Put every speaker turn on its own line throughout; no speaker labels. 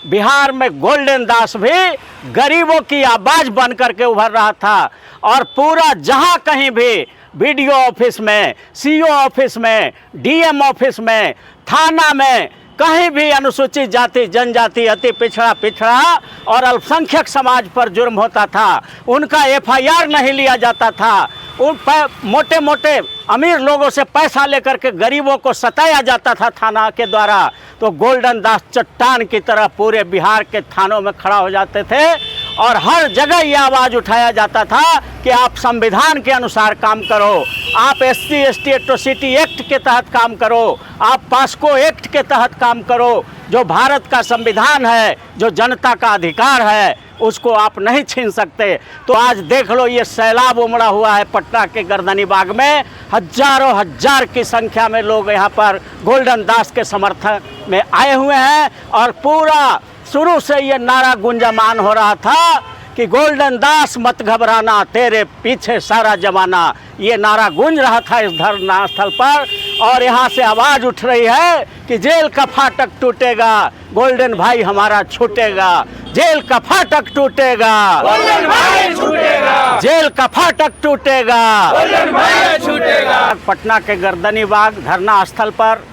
बिहार में गोल्डन दास भी गरीबों की आवाज़ बन करके उभर रहा था। और पूरा जहां कहीं भी बीडीओ ऑफिस में, सीओ ऑफिस में, डीएम ऑफिस में, थाना में, कहीं भी अनुसूचित जाति, जनजाति, अति पिछड़ा और अल्पसंख्यक समाज पर जुर्म होता था, उनका एफआईआर नहीं लिया जाता था। उन मोटे मोटे अमीर लोगों से पैसा लेकर के गरीबों को सताया जाता था थाना के द्वारा। तो गोल्डन दास चट्टान की तरह पूरे बिहार के थानों में खड़ा हो जाते थे और हर जगह ये आवाज़ उठाया जाता था कि आप संविधान के अनुसार काम करो, आप SC/ST एट्रोसिटी एक्ट के तहत काम करो, आप पास्को एक्ट के तहत काम करो। जो भारत का संविधान है, जो जनता का अधिकार है, उसको आप नहीं छीन सकते। तो आज देख लो, ये सैलाब उमड़ा हुआ है पटना के गर्दनी बाग में। हजारों हजार की संख्या में लोग यहाँ पर गोल्डन दास के समर्थन में आए हुए हैं और पूरा शुरू से ये नारा गुंजमान हो रहा था कि गोल्डन दास मत घबराना, तेरे पीछे सारा जमाना। ये नारा गूंज रहा था इस धरना स्थल पर और यहाँ से आवाज़ उठ रही है कि जेल का फाटक टूटेगा, गोल्डन भाई हमारा छूटेगा, जेल का फाटक टूटेगा,
गोल्डन भाई छूटेगा,
जेल का फाटक टूटेगा,
गोल्डन भाई छूटेगा।
पटना के गर्दनी बाग धरना स्थल पर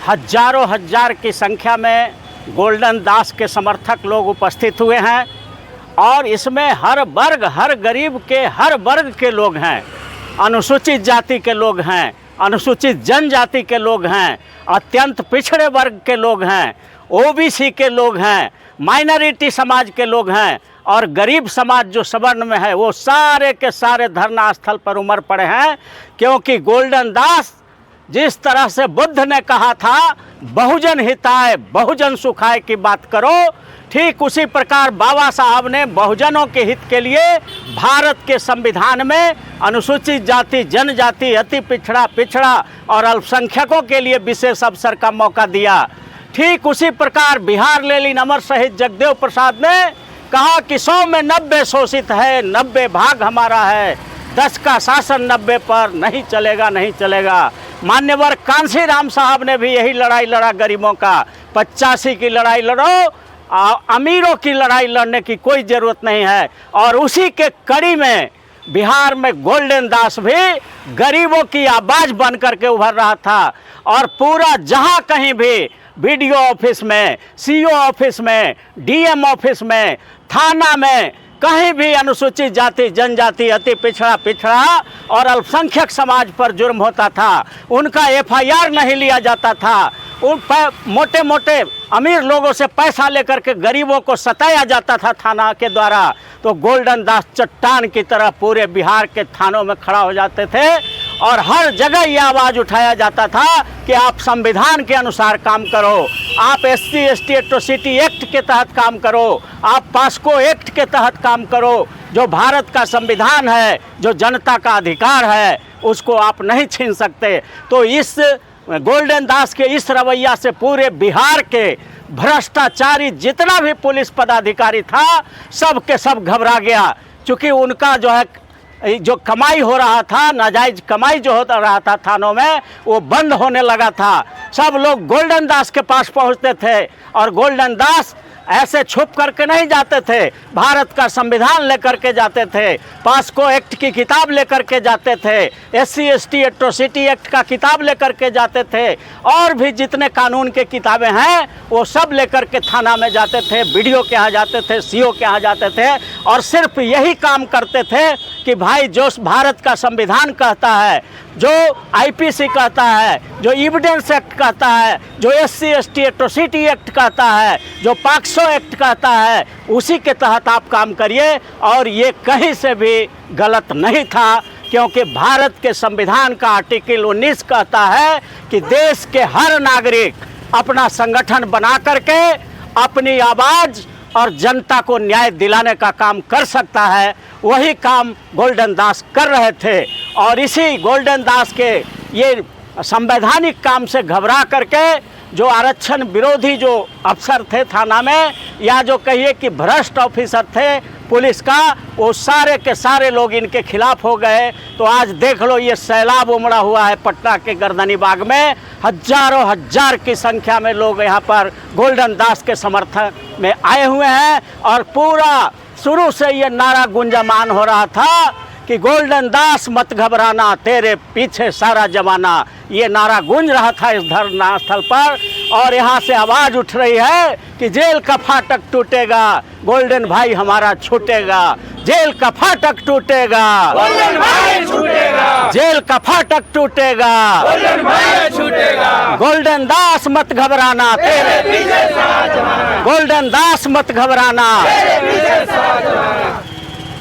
हजारों हजार की संख्या में गोल्डन दास के समर्थक लोग उपस्थित हुए हैं और इसमें हर वर्ग, हर गरीब के हर वर्ग के लोग हैं। अनुसूचित जाति के लोग हैं, अनुसूचित जनजाति के लोग हैं, अत्यंत पिछड़े वर्ग के लोग हैं, ओबीसी के लोग हैं, माइनॉरिटी समाज के लोग हैं और गरीब समाज जो सवर्ण में है, वो सारे के सारे धरना स्थल पर उमड़ पड़े हैं। क्योंकि गोल्डन दास जिस तरह से बुद्ध ने कहा था बहुजन हिताय बहुजन सुखाय की बात करो, ठीक उसी प्रकार बाबा साहब ने बहुजनों के हित के लिए भारत के संविधान में अनुसूचित जाति, जनजाति, अति पिछड़ा और अल्पसंख्यकों के लिए विशेष अवसर का मौका दिया। ठीक उसी प्रकार बिहार लेलिन अमर शहीद जगदेव प्रसाद ने कहा कि 100 में 90 शोषित है, 90 भाग हमारा है, 10 का शासन 90 पर नहीं चलेगा, नहीं चलेगा। मान्यवर कांसी राम साहब ने भी यही लड़ाई लड़ा गरीबों का। 85 की लड़ाई लड़ो, अमीरों की लड़ाई लड़ने की कोई ज़रूरत नहीं है। और उसी के कड़ी में बिहार में गोल्डन दास भी गरीबों की आवाज़ बन करके उभर रहा था और पूरा जहां कहीं भी बीडीओ ऑफिस में, सीओ ऑफिस में, डीएम ऑफिस में, थाना में, कहीं भी अनुसूचित जाति, जनजाति, अति पिछड़ा और अल्पसंख्यक समाज पर जुर्म होता था, उनका एफआईआर नहीं लिया जाता था। उन मोटे मोटे अमीर लोगों से पैसा लेकर के गरीबों को सताया जाता था थाना के द्वारा। तो गोल्डन दास चट्टान की तरह पूरे बिहार के थानों में खड़ा हो जाते थे और हर जगह ये आवाज़ उठाया जाता था कि आप संविधान के अनुसार काम करो, आप SC/ST एट्रोसिटी एक्ट के तहत काम करो, आप पास्को एक्ट के तहत काम करो। जो भारत का संविधान है, जो जनता का अधिकार है, उसको आप नहीं छीन सकते। तो इस गोल्डन दास के इस रवैया से पूरे बिहार के भ्रष्टाचारी जितना भी पुलिस पदाधिकारी था, सब के सब घबरा गया। चूँकि उनका जो कमाई हो रहा था, नाजायज कमाई जो होता रहा था थानों में, वो बंद होने लगा था। सब लोग गोल्डन दास के पास पहुंचते थे और गोल्डन दास ऐसे छुप करके नहीं जाते थे, भारत का संविधान लेकर के जाते थे, पास्को एक्ट की किताब लेकर के जाते थे, SC/ST एट्रोसिटी एक्ट का किताब लेकर के जाते थे और भी जितने कानून के किताबें हैं वो सब लेकर के थाना में जाते थे, बीडीओ के यहाँ जाते थे, सीओ के यहाँ जाते थे और सिर्फ यही काम करते थे कि भाई जो भारत का संविधान कहता है, जो IPC कहता है, जो एविडेंस एक्ट कहता है, जो SC/ST एट्रोसिटी एक्ट कहता है, जो पाक्सो एक्ट कहता है, उसी के तहत आप काम करिए। और ये कहीं से भी गलत नहीं था, क्योंकि भारत के संविधान का आर्टिकल 19 कहता है कि देश के हर नागरिक अपना संगठन बना करके अपनी आवाज़ और जनता को न्याय दिलाने का काम कर सकता है। वही काम गोल्डन दास कर रहे थे और इसी गोल्डन दास के ये संवैधानिक काम से घबरा करके जो आरक्षण विरोधी जो अफसर थे थाना में, या जो कहिए कि भ्रष्ट ऑफिसर थे, पुलिस का, वो सारे के सारे लोग इनके खिलाफ हो गए। तो आज देख लो ये सैलाब उमड़ा हुआ है पटना के गर्दनी बाग में। हजारों हजार की संख्या में लोग यहाँ पर गोल्डन दास के समर्थन में आए हुए हैं और पूरा शुरू से ये नारा गुंजमान हो रहा था कि गोल्डन दास मत घबराना, तेरे पीछे सारा जमाना। ये नारा गूंज रहा था इस धरना स्थल पर और यहाँ से आवाज़ उठ रही है कि जेल का फाटक टूटेगा, गोल्डन भाई हमारा छूटेगा। जेल का फाटक टूटेगा,
गोल्डन भाई छूटेगा।
जेल का फाटक टूटेगा,
गोल्डन भाई छूटेगा।
गोल्डन दास मत घबराना,
तेरे पीछे सारा जमाना।
गोल्डन दास मत घबराना।
तेरे पीछे सारा जमाना।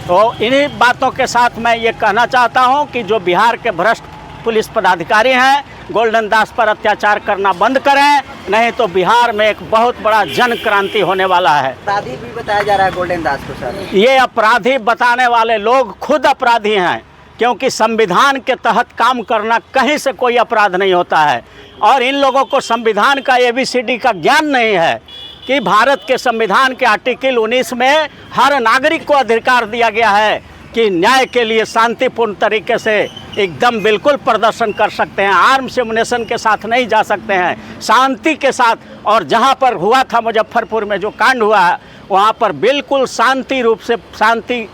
तो इन्हीं बातों के साथ मैं ये कहना चाहता हूँ कि जो बिहार के भ्रष्ट पुलिस पदाधिकारी हैं, गोल्डन दास पर अत्याचार करना बंद करें, नहीं तो बिहार में एक बहुत बड़ा जन क्रांति होने वाला है।
अपराधी भी बताया जा रहा है गोल्डन दास को सर।
ये अपराधी बताने वाले लोग खुद अपराधी हैं, क्योंकि संविधान के तहत काम करना कहीं से कोई अपराध नहीं होता है। और इन लोगों को संविधान का ABCD का ज्ञान नहीं है कि भारत के संविधान के आर्टिकल 19 में हर नागरिक को अधिकार दिया गया है कि न्याय के लिए शांतिपूर्ण तरीके से एकदम बिल्कुल प्रदर्शन कर सकते हैं, आर्म्स एमुनेशन के साथ नहीं जा सकते हैं, शांति के साथ। और जहां पर हुआ था मुजफ्फरपुर में जो कांड हुआ है, वहां पर बिल्कुल शांति रूप से, शांति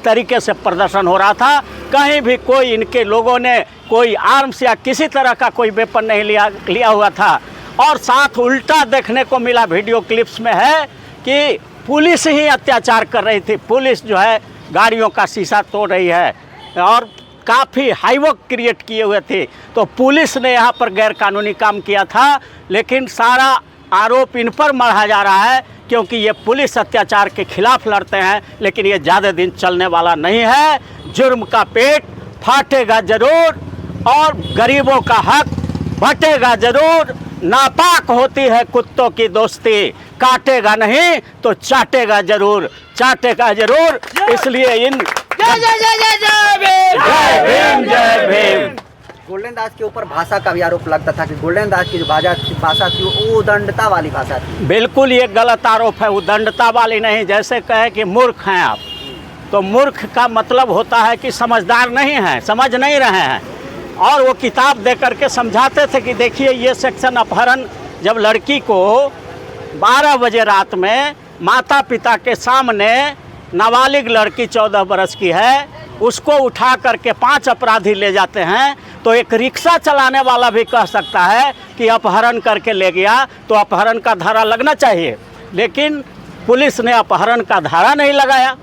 तरीके से प्रदर्शन हो रहा था। कहीं भी कोई इनके लोगों ने कोई आर्म्स या किसी तरह का कोई वेपन नहीं लिया हुआ था। और साथ उल्टा देखने को मिला वीडियो क्लिप्स में है कि पुलिस ही अत्याचार कर रही थी। पुलिस जो है गाड़ियों का शीशा तोड़ रही है और काफ़ी हाईवॉक क्रिएट किए हुए थे। तो पुलिस ने यहाँ पर गैरकानूनी काम किया था, लेकिन सारा आरोप इन पर मढ़ा जा रहा है क्योंकि ये पुलिस अत्याचार के खिलाफ लड़ते हैं। लेकिन ये ज़्यादा दिन चलने वाला नहीं है। जुर्म का पेट फाटेगा ज़रूर और गरीबों का हक बटेगा ज़रूर। नापाक होती है कुत्तों की दोस्ती, काटेगा नहीं तो चाटेगा जरूर, चाटेगा जरूर। इसलिए इन
जय जय जय जय जय भीम।
जय भीम, जय भीम।
गोल्डन दास के ऊपर भाषा का भी आरोप लगता था कि गोल्डन दास की जो भाषा थी वो उदंडता वाली भाषा थी।
बिल्कुल ये गलत आरोप है, उदंडता वाली नहीं। जैसे कहे कि मूर्ख हैं आप, तो मूर्ख का मतलब होता है कि समझदार नहीं हैं, समझ नहीं रहे हैं। और वो किताब दे करके समझाते थे कि देखिए ये सेक्शन अपहरण, जब लड़की को 12 बजे रात में माता पिता के सामने, नाबालिग लड़की 14 बरस की है, उसको उठा करके 5 अपराधी ले जाते हैं, तो एक रिक्शा चलाने वाला भी कह सकता है कि अपहरण करके ले गया, तो अपहरण का धारा लगना चाहिए। लेकिन पुलिस ने अपहरण का धारा नहीं लगाया।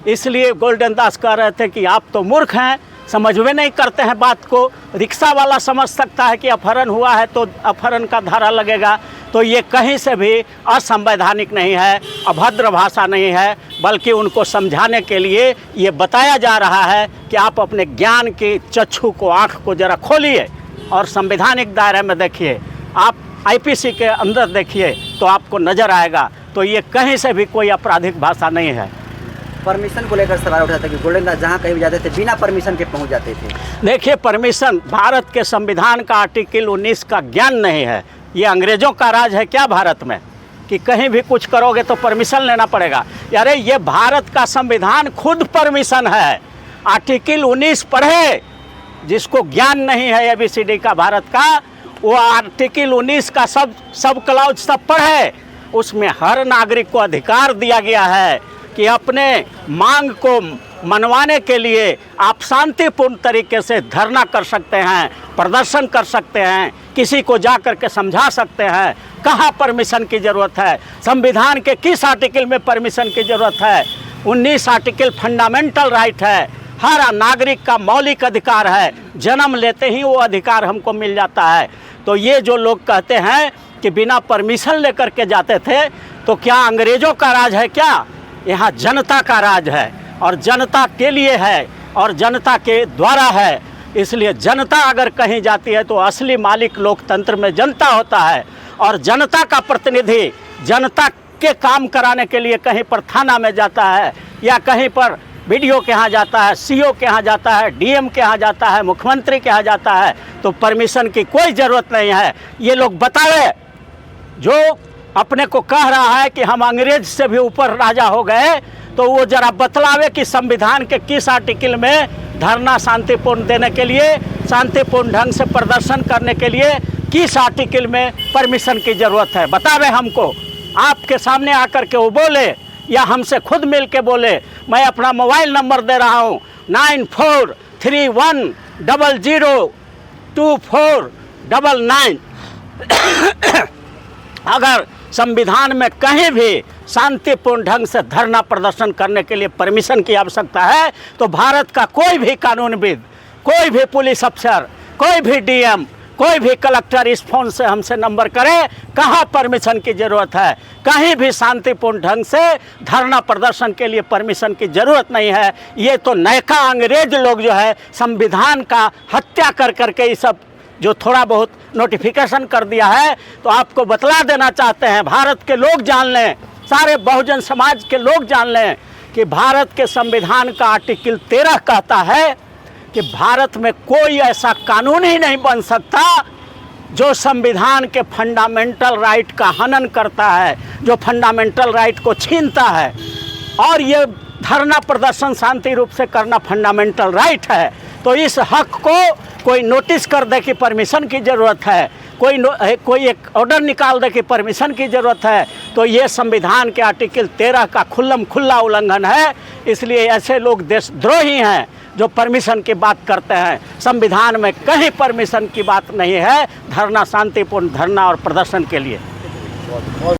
इसलिए गोल्डन दास कह रहे थे कि आप तो मूर्ख हैं, समझ में नहीं करते हैं बात को। रिक्शा वाला समझ सकता है कि अपहरण हुआ है तो अपहरण का धारा लगेगा। तो ये कहीं से भी असंवैधानिक नहीं है, अभद्र भाषा नहीं है, बल्कि उनको समझाने के लिए ये बताया जा रहा है कि आप अपने ज्ञान की चक्षु को, आँख को ज़रा खोलिए और संवैधानिक दायरे में देखिए। आप IPC के अंदर देखिए तो आपको नज़र आएगा। तो ये कहीं से भी कोई आपराधिक भाषा नहीं है।
परमिशन को लेकर सवाल उठा था कि गोल्डन दास जहाँ कहीं भी जाते थे बिना परमिशन के पहुँच जाते थे।
देखिए, परमिशन, भारत के संविधान का आर्टिकल 19 का ज्ञान नहीं है। ये अंग्रेज़ों का राज है क्या भारत में कि कहीं भी कुछ करोगे तो परमिशन लेना पड़ेगा? यारे ये भारत का संविधान खुद परमिशन है। आर्टिकल 19 पढ़े, जिसको ज्ञान नहीं है ABCD का भारत का, वो आर्टिकल 19 का सब क्लाउज सब पढ़े। उसमें हर नागरिक को अधिकार दिया गया है कि अपने मांग को मनवाने के लिए आप शांतिपूर्ण तरीके से धरना कर सकते हैं, प्रदर्शन कर सकते हैं, किसी को जा कर के समझा सकते हैं। कहाँ परमिशन की ज़रूरत है? संविधान के किस आर्टिकल में परमिशन की ज़रूरत है? 19 आर्टिकल फंडामेंटल राइट है, हर नागरिक का मौलिक अधिकार है। जन्म लेते ही वो अधिकार हमको मिल जाता है। तो ये जो लोग कहते हैं कि बिना परमिशन लेकर के जाते थे, तो क्या अंग्रेज़ों का राज है क्या? यहाँ जनता का राज है और जनता के लिए है और जनता के द्वारा है। इसलिए जनता अगर कहीं जाती है तो असली मालिक लोकतंत्र में जनता होता है। और जनता का प्रतिनिधि जनता के काम कराने के लिए कहीं पर थाना में जाता है या कहीं पर BDO के यहाँ जाता है, CO के यहाँ जाता है, DM के यहाँ जाता है, मुख्यमंत्री के यहाँ जाता है, तो परमिशन की कोई ज़रूरत नहीं है। ये लोग बताए जो अपने को कह रहा है कि हम अंग्रेज से भी ऊपर राजा हो गए, तो वो जरा बतलावे कि संविधान के किस आर्टिकल में धरना शांतिपूर्ण देने के लिए, शांतिपूर्ण ढंग से प्रदर्शन करने के लिए किस आर्टिकल में परमिशन की ज़रूरत है, बतावे हमको। आपके सामने आकर के वो बोले या हमसे खुद मिल के बोले। मैं अपना मोबाइल नंबर दे रहा हूँ 9431002499। अगर संविधान में कहीं भी शांतिपूर्ण ढंग से धरना प्रदर्शन करने के लिए परमिशन की आवश्यकता है तो भारत का कोई भी कानूनविद, कोई भी पुलिस अफसर, कोई भी डीएम, कोई भी कलेक्टर इस फ़ोन से हमसे नंबर करे, कहाँ परमिशन की ज़रूरत है। कहीं भी शांतिपूर्ण ढंग से धरना प्रदर्शन के लिए परमिशन की ज़रूरत नहीं है। ये तो नयका अंग्रेज लोग जो है संविधान का हत्या कर करके ये सब जो थोड़ा बहुत नोटिफिकेशन कर दिया है, तो आपको बतला देना चाहते हैं, भारत के लोग जान लें, सारे बहुजन समाज के लोग जान लें कि भारत के संविधान का आर्टिकल 13 कहता है कि भारत में कोई ऐसा कानून ही नहीं बन सकता जो संविधान के फंडामेंटल राइट का हनन करता है, जो फंडामेंटल राइट को छीनता है। और ये धरना प्रदर्शन शांति रूप से करना फंडामेंटल राइट है। तो इस हक को कोई नोटिस कर दे कि परमिशन की ज़रूरत है, कोई एक ऑर्डर निकाल दे कि परमिशन की ज़रूरत है, तो ये संविधान के आर्टिकल 13 का खुल्ला उल्लंघन है। इसलिए ऐसे लोग देशद्रोही हैं जो परमिशन की बात करते हैं। संविधान में कहीं परमिशन की बात नहीं है धरना, शांतिपूर्ण धरना और प्रदर्शन के लिए।